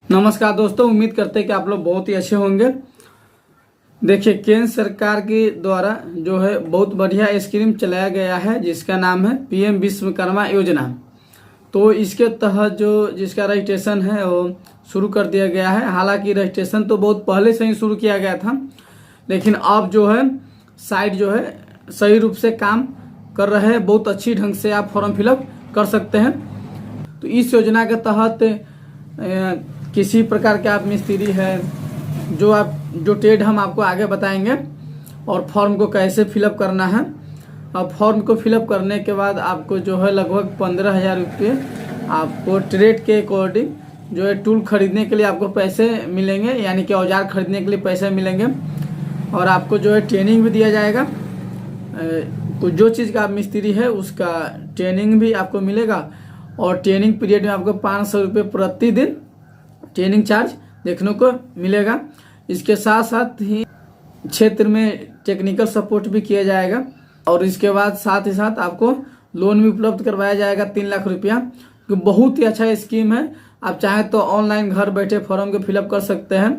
नमस्कार दोस्तों, उम्मीद करते हैं कि आप लोग बहुत ही अच्छे होंगे। देखिए, केंद्र सरकार के द्वारा जो है बहुत बढ़िया स्कीम चलाया गया है जिसका नाम है पीएम विश्वकर्मा योजना। तो इसके तहत जो जिसका रजिस्ट्रेशन है वो शुरू कर दिया गया है। हालांकि रजिस्ट्रेशन तो बहुत पहले से ही शुरू किया गया था, लेकिन अब जो है साइट जो है सही रूप से काम कर रहे हैं। बहुत अच्छी ढंग से आप फॉर्म फिलअप कर सकते हैं। तो इस योजना के तहत किसी प्रकार के आप मिस्त्री है जो ट्रेड हम आपको आगे बताएंगे, और फॉर्म को कैसे फिलअप करना है। और फॉर्म को फिलअप करने के बाद आपको जो है लगभग 15,000 रुपये आपको ट्रेड के अकॉर्डिंग जो है टूल खरीदने के लिए आपको पैसे मिलेंगे, यानी कि औजार खरीदने के लिए पैसे मिलेंगे। और आपको जो है ट्रेनिंग भी दिया जाएगा। कुछ जो चीज़ का आप मिस्त्री है उसका ट्रेनिंग भी आपको मिलेगा। और ट्रेनिंग पीरियड में आपको 500 रुपये प्रतिदिन ट्रेनिंग चार्ज देखने को मिलेगा। इसके साथ साथ ही क्षेत्र में टेक्निकल सपोर्ट भी किया जाएगा। और इसके बाद साथ ही साथ आपको लोन भी उपलब्ध करवाया जाएगा 3 लाख रुपया। तो बहुत ही अच्छा स्कीम है। आप चाहें तो ऑनलाइन घर बैठे फॉर्म को फिलअप कर सकते हैं।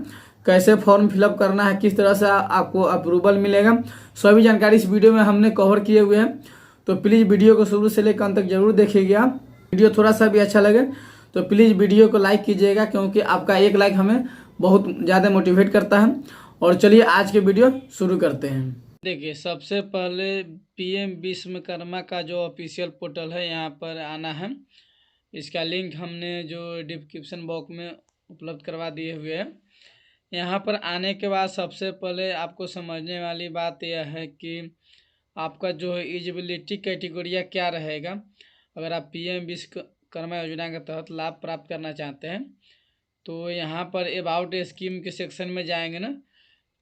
कैसे फॉर्म फिलअप करना है, किस तरह से आपको अप्रूवल मिलेगा, सभी जानकारी इस वीडियो में हमने कवर किए हुए हैं। तो प्लीज़ वीडियो को शुरू से लेकर अंत तक जरूर देखिएगा। वीडियो थोड़ा सा भी अच्छा लगे तो प्लीज़ वीडियो को लाइक कीजिएगा, क्योंकि आपका एक लाइक हमें बहुत ज़्यादा मोटिवेट करता है। और चलिए आज के वीडियो शुरू करते हैं। देखिए, सबसे पहले पीएम विश्वकर्मा का जो ऑफिशियल पोर्टल है यहाँ पर आना है। इसका लिंक हमने जो डिस्क्रिप्शन बॉक्स में उपलब्ध करवा दिए हुए हैं। यहाँ पर आने के बाद सबसे पहले आपको समझने वाली बात यह है कि आपका जो है एलिजिबिलिटी कैटेगोरिया क्या रहेगा। अगर आप पीएम विश्वकर्मा योजना के तहत लाभ प्राप्त करना चाहते हैं तो यहाँ पर अबाउट स्कीम के सेक्शन में जाएंगे ना,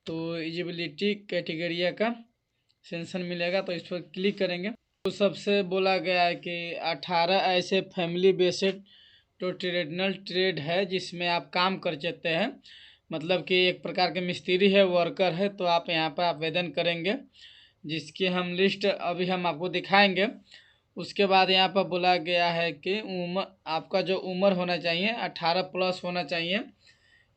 तो एलिजिबिलिटी कैटेगरिया का सेक्शन मिलेगा, तो इस पर क्लिक करेंगे। तो सबसे बोला गया है कि 18 ऐसे फैमिली बेस्ड तो ट्रेडिशनल ट्रेड है जिसमें आप काम कर सकते हैं। मतलब कि एक प्रकार के मिस्त्री है, वर्कर है, तो आप यहाँ पर आवेदन करेंगे, जिसकी हम लिस्ट अभी हम आपको दिखाएंगे। उसके बाद यहाँ पर बोला गया है कि उम्र, आपका जो उम्र होना चाहिए 18 प्लस होना चाहिए।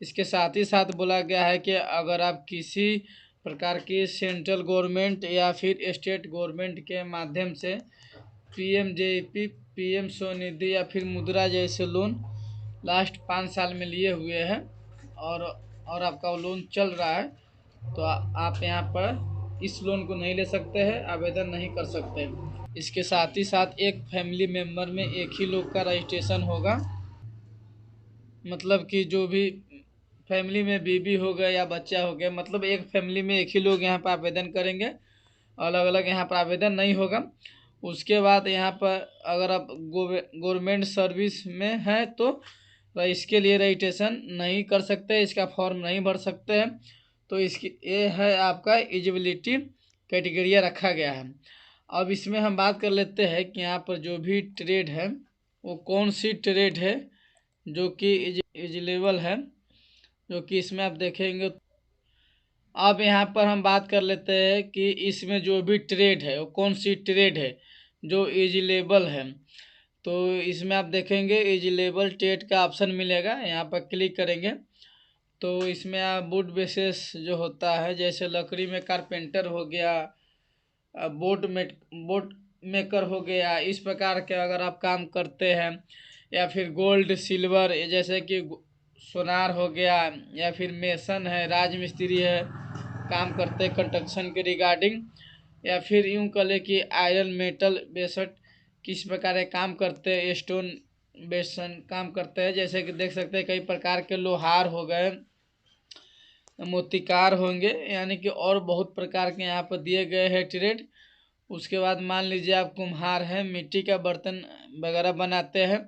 इसके साथ ही साथ बोला गया है कि अगर आप किसी प्रकार की सेंट्रल गवर्नमेंट या फिर स्टेट गवर्नमेंट के माध्यम से पीएमजेपी, पीएम स्वनिधि या फिर मुद्रा जैसे लोन लास्ट 5 साल में लिए हुए हैं और आपका लोन चल रहा है, तो आप यहाँ पर इस लोन को नहीं ले सकते हैं, आवेदन नहीं कर सकते। इसके साथ ही साथ एक फैमिली मेंबर में एक ही लोग का रजिस्ट्रेशन होगा। मतलब कि जो भी फैमिली में बीबी हो गया या बच्चा हो गया, मतलब एक फैमिली में एक ही लोग यहाँ पर आवेदन करेंगे, अलग अलग यहाँ पर आवेदन नहीं होगा। उसके बाद यहाँ पर अगर आप गवर्नमेंट सर्विस में हैं तो इसके लिए रजिस्ट्रेशन नहीं कर सकते, इसका फॉर्म नहीं भर सकते हैं। तो इसकी ये है आपका एलिजिबिलिटी कैटेगरिया रखा गया है। अब इसमें हम बात कर लेते हैं कि यहाँ पर जो भी ट्रेड है वो कौन सी ट्रेड है जो कि एलिजिबल है, जो कि इसमें आप देखेंगे। अब यहाँ पर हम बात कर लेते हैं कि इसमें जो भी ट्रेड है वो कौन सी ट्रेड है जो एलिजिबल है। तो इसमें आप देखेंगे एलिजिबल ट्रेड का ऑप्शन मिलेगा, यहाँ पर क्लिक करेंगे तो इसमें आप वुड बेसिस जो होता है, जैसे लकड़ी में कारपेंटर हो गया, बोट मेकर हो गया, इस प्रकार के अगर आप काम करते हैं, या फिर गोल्ड सिल्वर जैसे कि सोनार हो गया, या फिर मेसन है, राजमिस्त्री है, काम करते हैं कंस्ट्रक्शन के रिगार्डिंग, या फिर यूँ कह ले कि आयरन मेटल बेस्ड किस प्रकार के काम करते हैं, स्टोन बेस्ड काम करते हैं। जैसे कि देख सकते हैं कई प्रकार के लोहार हो गए, मोतिकार होंगे, यानी कि और बहुत प्रकार के यहाँ पर दिए गए हैं ट्रेड। उसके बाद मान लीजिए आप कुम्हार हैं, मिट्टी का बर्तन वगैरह बनाते हैं,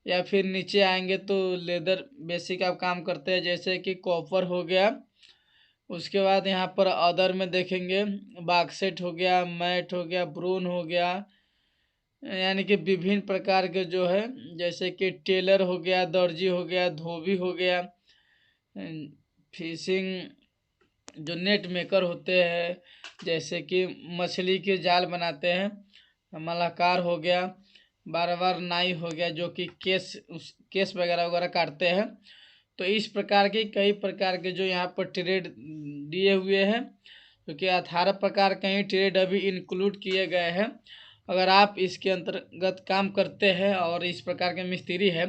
या फिर नीचे आएंगे तो लेदर बेसिक आप काम करते हैं, जैसे कि कॉपर हो गया। उसके बाद यहाँ पर अदर में देखेंगे बॉक्सेट हो गया, मैट हो गया, ब्रोन हो गया, यानी कि विभिन्न प्रकार के जो है, जैसे कि टेलर हो गया, दर्जी हो गया, धोबी हो गया, फिशिंग जो नेट मेकर होते हैं, जैसे कि मछली के जाल बनाते हैं, मलाकार हो गया, बार बार नाई हो गया जो कि केस वगैरह काटते हैं। तो इस प्रकार के कई प्रकार के जो यहाँ पर ट्रेड दिए हुए हैं, क्योंकि 18 प्रकार के ही ट्रेड अभी इंक्लूड किए गए हैं। अगर आप इसके अंतर्गत काम करते हैं और इस प्रकार के मिस्त्री है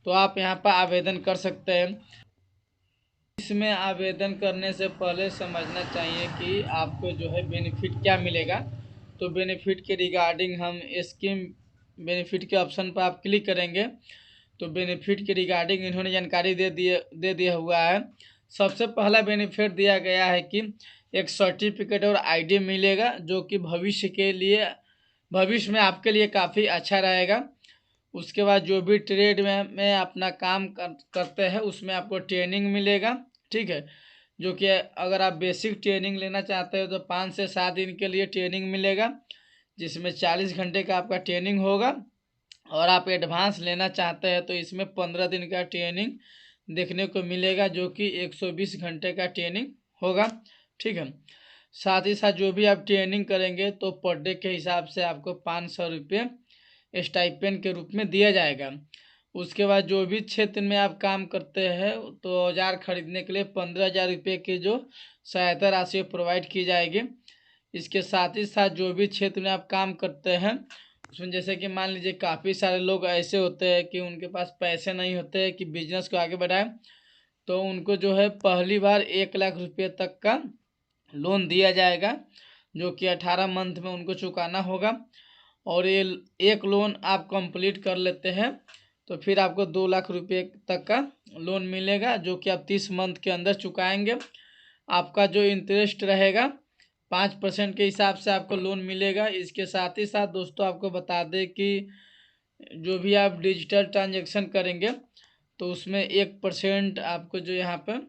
तो आप यहाँ पर आवेदन कर सकते हैं। इसमें आवेदन करने से पहले समझना चाहिए कि आपको जो है बेनिफिट क्या मिलेगा। तो बेनिफिट के रिगार्डिंग हम स्कीम बेनिफिट के ऑप्शन पर आप क्लिक करेंगे तो बेनिफिट के रिगार्डिंग इन्होंने जानकारी दे दिया हुआ है। सबसे पहला बेनिफिट दिया गया है कि एक सर्टिफिकेट और आईडी मिलेगा, जो कि भविष्य में आपके लिए काफ़ी अच्छा रहेगा। उसके बाद जो भी ट्रेड में अपना काम करते हैं उसमें आपको ट्रेनिंग मिलेगा, ठीक है। जो कि अगर आप बेसिक ट्रेनिंग लेना चाहते हो तो 5 से 7 दिन के लिए ट्रेनिंग मिलेगा, जिसमें 40 घंटे का आपका ट्रेनिंग होगा। और आप एडवांस लेना चाहते हैं तो इसमें 15 दिन का ट्रेनिंग देखने को मिलेगा, जो कि 120 घंटे का ट्रेनिंग होगा, ठीक है। साथ ही साथ जो भी आप ट्रेनिंग करेंगे तो पर डे के हिसाब से आपको 500 रुपये स्टाइपेंड के रूप में दिया जाएगा। उसके बाद जो भी क्षेत्र में आप काम करते हैं तो औजार खरीदने के लिए 15,000 रुपये की जो सहायता राशि प्रोवाइड की जाएगी। इसके साथ ही साथ जो भी क्षेत्र में आप काम करते हैं उसमें जैसे कि मान लीजिए काफ़ी सारे लोग ऐसे होते हैं कि उनके पास पैसे नहीं होते हैं कि बिजनेस को आगे बढ़ाएं, तो उनको जो है पहली बार 1 लाख रुपये तक का लोन दिया जाएगा, जो कि 18 मंथ में उनको चुकाना होगा। और ये एक लोन आप कंप्लीट कर लेते हैं तो फिर आपको 2 लाख रुपये तक का लोन मिलेगा, जो कि आप 30 मंथ के अंदर चुकाएंगे। आपका जो इंटरेस्ट रहेगा 5% के हिसाब से आपको लोन मिलेगा। इसके साथ ही साथ दोस्तों आपको बता दें कि जो भी आप डिजिटल ट्रांजैक्शन करेंगे तो उसमें 1% आपको जो यहाँ पर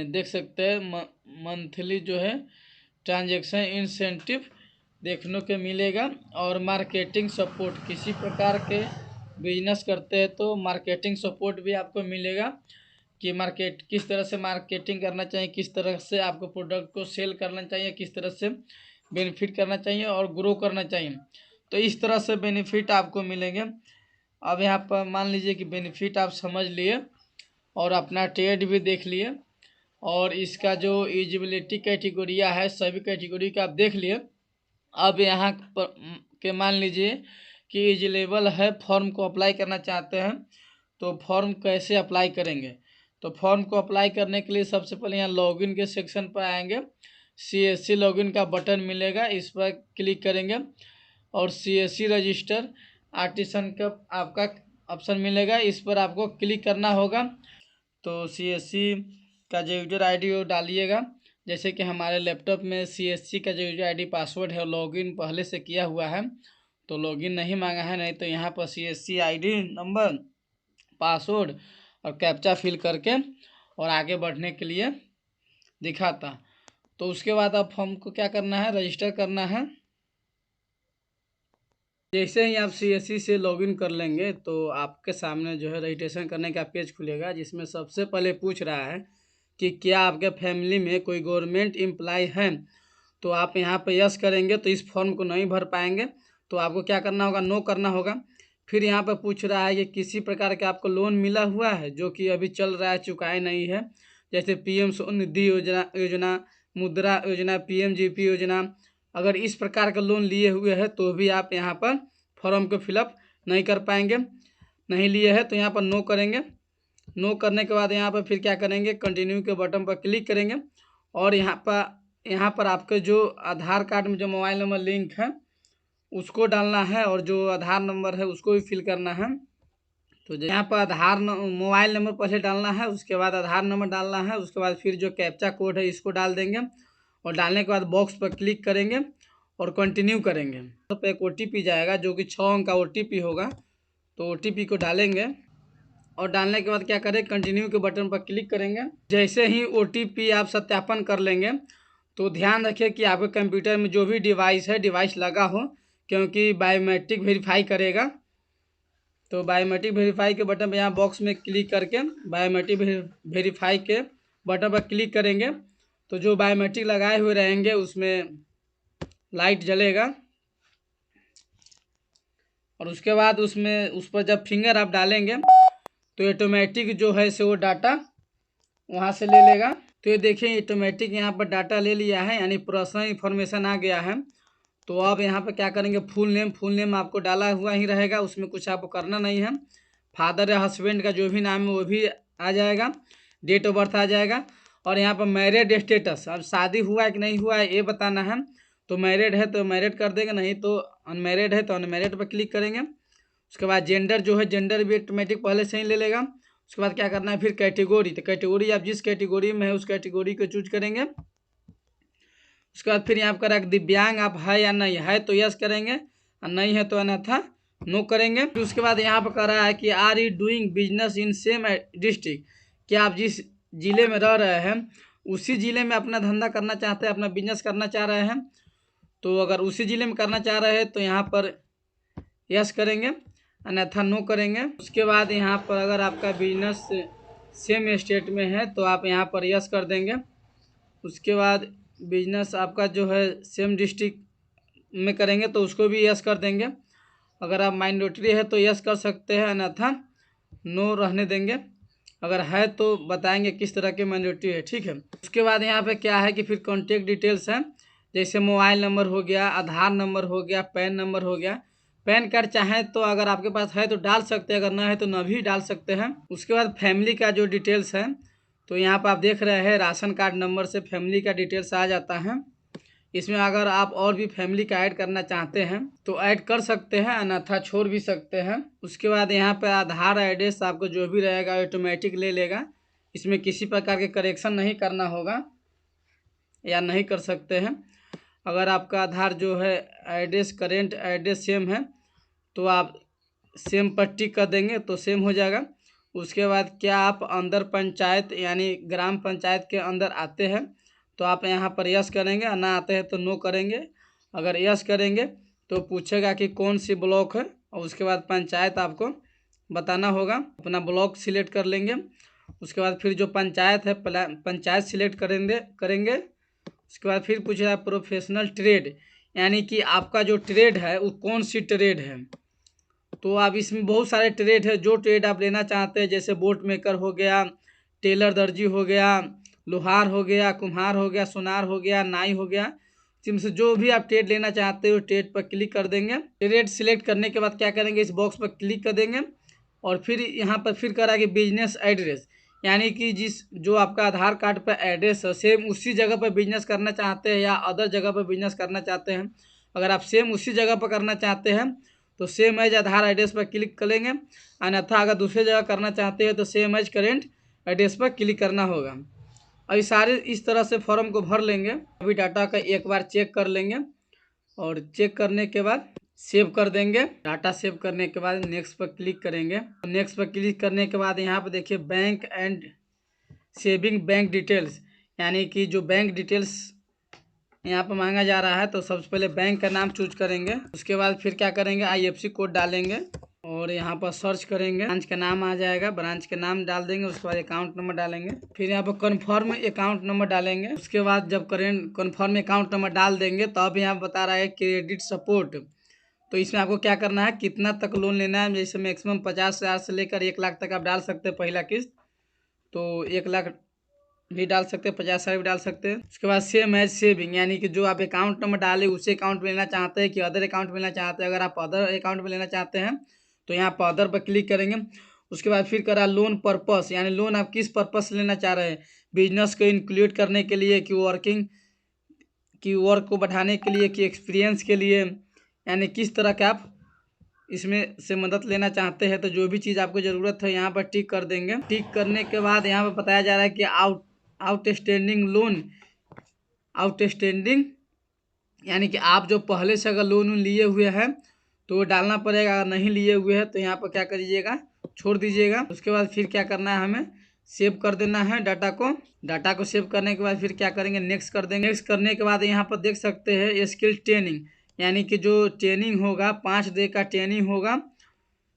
देख सकते हैं मंथली जो है ट्रांजैक्शन इंसेंटिव देखने को मिलेगा। और मार्केटिंग सपोर्ट, किसी प्रकार के बिजनेस करते हैं तो मार्केटिंग सपोर्ट भी आपको मिलेगा कि मार्केट किस तरह से मार्केटिंग करना चाहिए, किस तरह से आपको प्रोडक्ट को सेल करना चाहिए, किस तरह से बेनिफिट करना चाहिए और ग्रो करना चाहिए। तो इस तरह से बेनिफिट आपको मिलेंगे। अब यहाँ पर मान लीजिए कि बेनिफिट आप समझ लिए और अपना ट्रेड भी देख लिए और इसका जो एलिजिबिलिटी कैटेगोरिया है सभी कैटेगरी का आप देख लिए। अब यहाँ पर के मान लीजिए कि एलिजिबल है, फॉर्म को अप्लाई करना चाहते हैं तो फॉर्म कैसे अप्लाई करेंगे। तो फॉर्म को अप्लाई करने के लिए सबसे पहले यहाँ लॉगिन के सेक्शन पर आएंगे, CSC लॉगिन का बटन मिलेगा, इस पर क्लिक करेंगे और CSC रजिस्टर आर्टिसन का आपका ऑप्शन मिलेगा, इस पर आपको क्लिक करना होगा। तो CSC का जो यूजर ID वो डालिएगा। जैसे कि हमारे लैपटॉप में CSC का जो यूजर ID पासवर्ड है लॉगिन पहले से किया हुआ है तो लॉगिन नहीं मांगा है, नहीं तो यहाँ पर CSC ID नंबर, पासवर्ड और कैप्चा फिल करके और आगे बढ़ने के लिए दिखाता। तो उसके बाद अब हमको क्या करना है, रजिस्टर करना है। जैसे ही आप CSC से लॉगिन कर लेंगे तो आपके सामने जो है रजिस्ट्रेशन करने का पेज खुलेगा, जिसमें सबसे पहले पूछ रहा है कि क्या आपके फैमिली में कोई गवर्नमेंट एम्प्लॉय है। तो आप यहाँ पे यस करेंगे तो इस फॉर्म को नहीं भर पाएंगे, तो आपको क्या करना होगा, नो करना होगा। फिर यहाँ पे पूछ रहा है कि किसी प्रकार का आपको लोन मिला हुआ है जो कि अभी चल रहा है, चुकाए नहीं है, जैसे PM स्वनिधि योजना, मुद्रा योजना, PMGP योजना। अगर इस प्रकार का लोन लिए हुए हैं तो भी आप यहाँ पर फॉर्म को फिलअप नहीं कर पाएंगे। नहीं लिए हैं तो यहाँ पर नो करेंगे। नो करने के बाद यहाँ पर फिर क्या करेंगे, कंटिन्यू के बटन पर क्लिक करेंगे और यहाँ पर आपके जो आधार कार्ड में जो मोबाइल नंबर लिंक है उसको डालना है और जो आधार नंबर है उसको भी फिल करना है। तो यहाँ पर मोबाइल नंबर पहले डालना है, उसके बाद आधार नंबर डालना है, उसके बाद फिर जो कैप्चा कोड है इसको डाल देंगे और डालने के बाद बॉक्स पर क्लिक करेंगे और कंटिन्यू करेंगे। तो एक OTP जाएगा जो कि 6 अंक का OTP होगा, तो OTP को डालेंगे और डालने के बाद क्या करें, कंटिन्यू के बटन पर क्लिक करेंगे। जैसे ही OTP आप सत्यापन कर लेंगे तो ध्यान रखिए कि आपके कंप्यूटर में जो भी डिवाइस लगा हो, क्योंकि बायोमेट्रिक वेरीफाई करेगा। तो बायोमेट्रिक वेरीफाई के बटन पर यहाँ बॉक्स में क्लिक करके बायोमेट्रिक वेरीफाई के बटन पर क्लिक करेंगे तो जो बायोमेट्रिक लगाए हुए रहेंगे उसमें लाइट जलेगा और उसके बाद उस पर जब फिंगर आप डालेंगे तो ऑटोमेटिक जो है सो वो डाटा वहाँ से ले लेगा। तो ये देखिए ऑटोमेटिक यहाँ पर डाटा ले लिया है, यानी पर्सनल इन्फॉर्मेशन आ गया है। तो अब यहाँ पर क्या करेंगे, फुल नेम आपको डाला हुआ ही रहेगा, उसमें कुछ आपको करना नहीं है। फादर या हस्बैंड का जो भी नाम है वो भी आ जाएगा, डेट ऑफ बर्थ आ जाएगा। और यहाँ पर मैरिड स्टेटस, अब शादी हुआ है कि नहीं हुआ है ये बताना है। तो मैरिड है तो मैरिड कर देंगे, नहीं तो अनमैरिड है तो अनमैरिड पर क्लिक करेंगे। उसके बाद जेंडर जो है, जेंडर भी ऑटोमेटिक पहले से ही ले लेगा। उसके बाद क्या करना है, फिर कैटेगरी, तो कैटेगरी आप जिस कैटेगरी में है उस कैटेगरी को चूज करेंगे। उसके बाद फिर यहाँ पर दिव्यांग आप है या नहीं है तो यस करेंगे, और नहीं है तो अन्यथा नो करेंगे। फिर उसके बाद यहाँ पर कह रहा है कि are you doing business in same district, क्या आप जिस जिले में रह रहे हैं उसी जिले में अपना धंधा करना चाहते हैं, अपना बिजनेस करना चाह रहे हैं। तो अगर उसी जिले में करना चाह रहे हैं तो यहाँ पर यस करेंगे, अन्यथा नो करेंगे। उसके बाद यहाँ पर अगर आपका बिजनेस सेम स्टेट में है तो आप यहाँ पर यस कर देंगे। उसके बाद बिजनेस आपका जो है सेम डिस्ट्रिक्ट में करेंगे तो उसको भी यस कर देंगे। अगर आप माइनॉरिटी है तो यस कर सकते हैं, अन्यथा नो रहने देंगे। अगर है तो बताएंगे किस तरह की माइनॉरिटी है, ठीक है। उसके बाद यहाँ पे क्या है कि फिर कॉन्टेक्ट डिटेल्स हैं, जैसे मोबाइल नंबर हो गया, आधार नंबर हो गया, पैन नंबर हो गया। पैन कार्ड चाहें तो अगर आपके पास है तो डाल सकते हैं, अगर ना है तो ना भी डाल सकते हैं। उसके बाद फैमिली का जो डिटेल्स है, तो यहाँ पर आप देख रहे हैं राशन कार्ड नंबर से फैमिली का डिटेल्स आ जाता है। इसमें अगर आप और भी फैमिली का ऐड करना चाहते हैं तो ऐड कर सकते हैं, अन्यथा छोड़ भी सकते हैं। उसके बाद यहाँ पे आधार एड्रेस आपको जो भी रहेगा ऑटोमेटिक ले लेगा, इसमें किसी प्रकार के करेक्शन नहीं करना होगा या नहीं कर सकते हैं। अगर आपका आधार जो है एड्रेस करेंट एड्रेस सेम है तो आप सेम पर टिक कर देंगे तो सेम हो जाएगा। उसके बाद क्या आप अंदर पंचायत यानी ग्राम पंचायत के अंदर आते हैं तो आप यहाँ पर यस करेंगे, और ना आते हैं तो नो करेंगे। अगर यस करेंगे तो पूछेगा कि कौन सी ब्लॉक है, और उसके बाद पंचायत आपको बताना होगा। अपना ब्लॉक सिलेक्ट कर लेंगे। उसके बाद फिर जो पंचायत है पंचायत सिलेक्ट करेंगे। उसके बाद फिर पूछेगा प्रोफेशनल ट्रेड, यानी कि आपका जो ट्रेड है वो कौन सी ट्रेड है। तो आप इसमें बहुत सारे ट्रेड है, जो ट्रेड आप लेना चाहते हैं, जैसे बोट मेकर हो गया, टेलर दर्जी हो गया, लोहार हो गया, कुम्हार हो गया, सोनार हो गया, नाई हो गया। इसमें से जो भी आप ट्रेड लेना चाहते हो ट्रेड पर क्लिक कर देंगे। ट्रेड सिलेक्ट करने के बाद क्या करेंगे, इस बॉक्स पर क्लिक कर देंगे। और फिर यहाँ पर फिर करा कि बिजनेस एड्रेस, यानी कि जिस जो आपका आधार कार्ड पर एड्रेस है सेम उसी जगह पर बिजनेस करना चाहते हैं या अदर जगह पर बिजनेस करना चाहते हैं। अगर आप सेम उसी जगह पर करना चाहते हैं तो सेम एज आधार एड्रेस पर क्लिक करेंगे, अन्यथा अगर दूसरी जगह करना चाहते हैं तो सेम एज करेंट एड्रेस पर क्लिक करना होगा। अभी सारे इस तरह से फॉर्म को भर लेंगे। अभी डाटा का एक बार चेक कर लेंगे, और चेक करने के बाद सेव कर देंगे। डाटा सेव करने के बाद नेक्स्ट पर क्लिक करेंगे। नेक्स्ट पर क्लिक करने के बाद यहाँ पर देखिए bank and saving bank details, यानी कि जो बैंक डिटेल्स यहाँ पर मांगा जा रहा है, तो सबसे पहले बैंक का नाम चूज करेंगे। उसके बाद फिर क्या करेंगे, IFSC कोड डालेंगे और यहाँ पर सर्च करेंगे, ब्रांच का नाम आ जाएगा, ब्रांच का नाम डाल देंगे। उसके बाद अकाउंट नंबर डालेंगे, फिर यहाँ पर कन्फर्म अकाउंट नंबर डालेंगे। उसके बाद जब कन्फर्म अकाउंट नंबर डाल देंगे तो अब यहाँ बता रहा है क्रेडिट सपोर्ट। तो इसमें आपको क्या करना है, कितना तक लोन लेना है, जैसे मैक्सिमम 50,000 से लेकर 1 लाख तक आप डाल सकते हैं पहला किस्त। तो 1 लाख भी डाल सकते हैं, 50,000 भी डाल सकते हैं। उसके बाद सेम एज सेविंग, यानी कि जो आप अकाउंट नंबर डाले उसी अकाउंट में लेना चाहते हैं कि अदर अकाउंट में लेना चाहते हैं। अगर आप अदर अकाउंट में लेना चाहते हैं तो यहाँ पर अदर पर क्लिक करेंगे। उसके बाद फिर करा लोन पर्पस, यानी लोन आप किस पर्पस से लेना चाह रहे हैं, बिजनेस को इंक्लूड करने के लिए कि वर्क को बढ़ाने के लिए कि एक्सपीरियंस के लिए, यानी किस तरह का आप इसमें से मदद लेना चाहते हैं। तो जो भी चीज़ आपको ज़रूरत है यहाँ पर टिक कर देंगे। टिक करने के बाद यहाँ पर बताया जा रहा है कि आउटस्टैंडिंग लोन, आउटस्टैंडिंग यानी कि आप जो पहले से अगर लोन लिए हुए हैं तो वो डालना पड़ेगा, अगर नहीं लिए हुए हैं तो यहाँ पर क्या करिएगा, छोड़ दीजिएगा। उसके बाद फिर क्या करना है, हमें सेव कर देना है डाटा को सेव करने के बाद फिर क्या करेंगे, नेक्स्ट कर देंगे। नेक्स्ट करने के बाद यहाँ पर देख सकते हैं स्किल ट्रेनिंग, यानी कि जो ट्रेनिंग होगा 5 दिन का ट्रेनिंग होगा,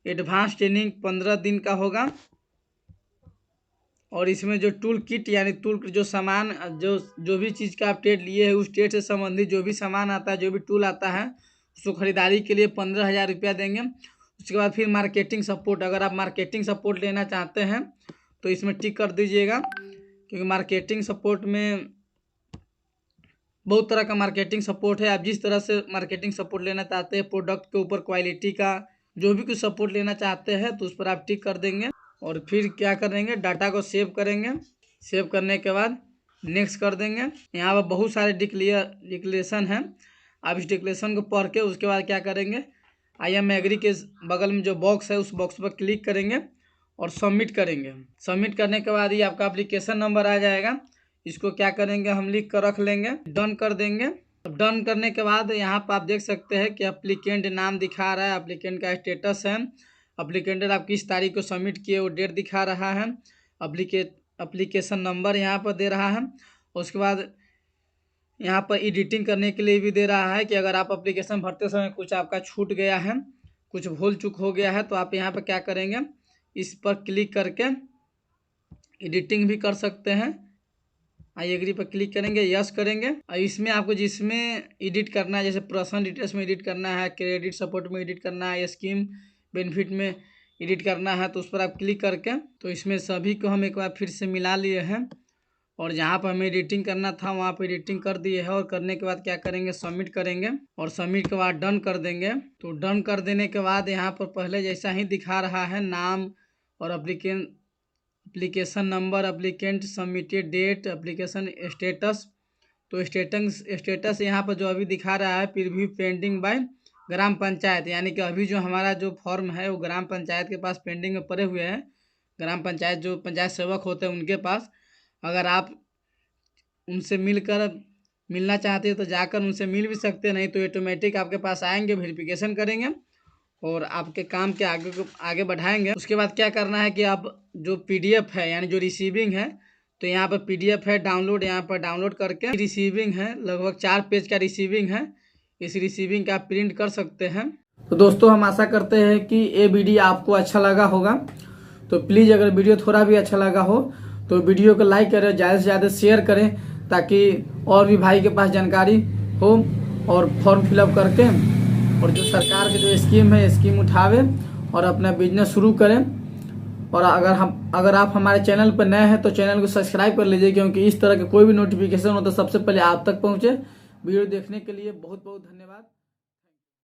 एडवांस ट्रेनिंग 15 दिन का होगा। और इसमें जो टूल किट यानी टूल जो सामान जो भी चीज़ का आप ट्रेड लिए है उस ट्रेड से संबंधित जो भी सामान आता है, जो भी टूल आता है, उसको खरीदारी के लिए 15,000 रुपया देंगे। उसके बाद फिर मार्केटिंग सपोर्ट, अगर आप मार्केटिंग सपोर्ट लेना चाहते हैं तो इसमें टिक कर दीजिएगा, क्योंकि मार्केटिंग सपोर्ट में बहुत तरह का मार्केटिंग सपोर्ट है। आप जिस तरह से मार्केटिंग सपोर्ट लेना चाहते हैं, प्रोडक्ट के ऊपर क्वालिटी का जो भी कुछ सपोर्ट लेना चाहते हैं तो उस पर आप टिक कर देंगे। और फिर क्या करेंगे, डाटा को सेव करेंगे। सेव करने के बाद नेक्स्ट कर देंगे। यहाँ पर बहुत सारे डिक्लेरेशन हैं, आप इस डिक्लेरेशन को पढ़ के उसके बाद क्या करेंगे, आई एम एग्री के बगल में जो बॉक्स है उस बॉक्स पर क्लिक करेंगे और सबमिट करेंगे। सबमिट करने के बाद ये आपका एप्लीकेशन नंबर आ जाएगा, इसको क्या करेंगे, हम लिख कर रख लेंगे, डन कर देंगे। डन करने के बाद यहाँ पर आप देख सकते हैं कि एप्लीकेंट नाम दिखा रहा है, एप्लीकेंट का स्टेटस है, एप्लीकेंट आप किस तारीख को सबमिट किए वो डेट दिखा रहा है, एप्लीकेशन नंबर यहाँ पर दे रहा है। उसके बाद यहाँ पर एडिटिंग करने के लिए भी दे रहा है कि अगर आप एप्लीकेशन भरते समय कुछ आपका छूट गया है, कुछ भूल चूक हो गया है, तो आप यहाँ पर क्या करेंगे, इस पर क्लिक करके एडिटिंग भी कर सकते हैं। आई एग्री पर क्लिक करेंगे, यस करेंगे। और इसमें आपको जिसमें एडिट करना है, जैसे पर्सनल डिटेल्स में एडिट करना है, क्रेडिट सपोर्ट में एडिट करना है, स्कीम बेनिफिट में एडिट करना है, तो उस पर आप क्लिक करके तो इसमें सभी को हम एक बार फिर से मिला लिए हैं। और जहाँ पर हमें एडिटिंग करना था वहाँ पर एडिटिंग कर दिए है। और करने के बाद क्या करेंगे, सबमिट करेंगे। और सबमिट के बाद डन कर देंगे। तो डन कर देने के बाद यहाँ पर पहले जैसा ही दिखा रहा है, नाम और application number, applicant submitted date, application status. तो स्टेटस यहाँ पर जो अभी दिखा रहा है, preview pending by gram panchayat, यानी कि अभी जो हमारा जो फॉर्म है वो ग्राम पंचायत के पास पेंडिंग में पड़े हुए हैं। ग्राम पंचायत जो पंचायत सेवक होते हैं उनके पास, अगर आप उनसे मिलना चाहते हैं तो जाकर उनसे मिल भी सकते हैं, नहीं तो ऑटोमेटिक आपके पास आएंगे, वेरिफिकेशन करेंगे और आपके काम के आगे बढ़ाएंगे। उसके बाद क्या करना है कि आप जो पीडीएफ है, यानी जो रिसीविंग है, तो यहाँ पर पीडीएफ है डाउनलोड, यहाँ पर डाउनलोड करके रिसीविंग है, लगभग 4 पेज का रिसीविंग है, इस रिसीविंग का प्रिंट कर सकते हैं। तो दोस्तों हम आशा करते हैं कि ये वीडियो आपको अच्छा लगा होगा। तो प्लीज़ अगर वीडियो थोड़ा भी अच्छा लगा हो तो वीडियो को लाइक करें, ज़्यादा से ज़्यादा शेयर करें, ताकि और भी भाई के पास जानकारी हो और फॉर्म फिलअप करके और जो सरकार की जो स्कीम है स्कीम उठावे और अपना बिजनेस शुरू करें। और अगर आप हमारे चैनल पर नए हैं तो चैनल को सब्सक्राइब कर लीजिए, क्योंकि इस तरह के कोई भी नोटिफिकेशन हो तो सबसे पहले आप तक पहुंचे। वीडियो देखने के लिए बहुत बहुत धन्यवाद।